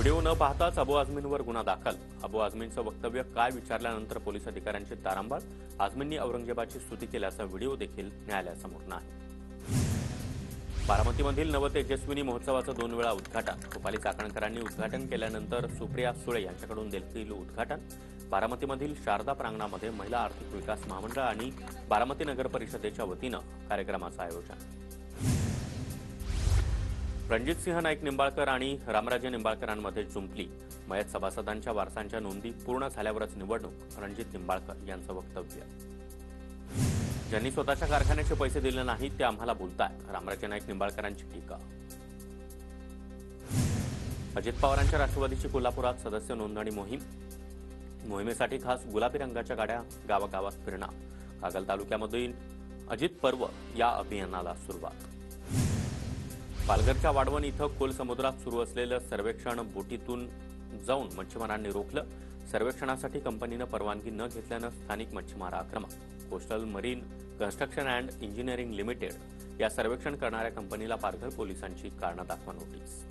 Video न पाहताच अबू आझमींवर गुन्हा दाखल। अबू आझमींचं वक्तव्य काय विचारल्यानंतर पोलीस अधिकाऱ्यांची तारांबळ। आझमींनी औरंगजेबाची स्तुती केल्याचा व्हिडिओ देखील न्यायालयासमोर नाही। बारामतीमधील नवतेजस्विनी महोत्सवाचं 2 वेळा उद्घाटन। रुपाली चाकणकरांनी उद्घाटन केल्यानंतर सुप्रिया सुळे यांच्याकडून देखील उद्घाटन। बारामतीमधील शारदा प्रांगणामध्ये महिला आर्थिक विकास महामंडळ आणि बारामती नगर परिषदेच्या वतीनं कार्यक्रमाचं आयोजन। रणजितसिंह नाईक निंबाळकर आणि रामराजे निंबाळकरांमध्ये जुंपली। मयत सभासदांच्या वारसांच्या नोंदी पूर्ण झाल्यावरच निवडणूक, रणजित निंबाळकर यांचं वक्तव्य। ज्यांनी स्वतःच्या कारखान्याचे पैसे दिले नाहीत ते आम्हाला बोलताय, रामराजे नाईक निंबाळकरांची टीका। अजित पवारांच्या राष्ट्रवादीची कोल्हापुरात सदस्य नोंदणी मोहिमेसाठी खास गुलाबी रंगाच्या गाड्या गावागावात फिरणार। कागल तालुक्यामधील अजित पर्व या अभियानाला सुरुवात। पालघरच्या वाढवण इथं खोल समुद्रात सुरू असलेलं सर्वेक्षण बोटीतून जाऊन मच्छीमारांनी रोखलं। सर्वेक्षणासाठी कंपनीनं परवानगी न घेतल्यानं स्थानिक मच्छीमार आक्रमक। Coastal marine construction and engineering limited या सर्वेक्षण करणाऱ्या कंपनीला पालघर पोलिसांची कारणं दाखवा नोटीस।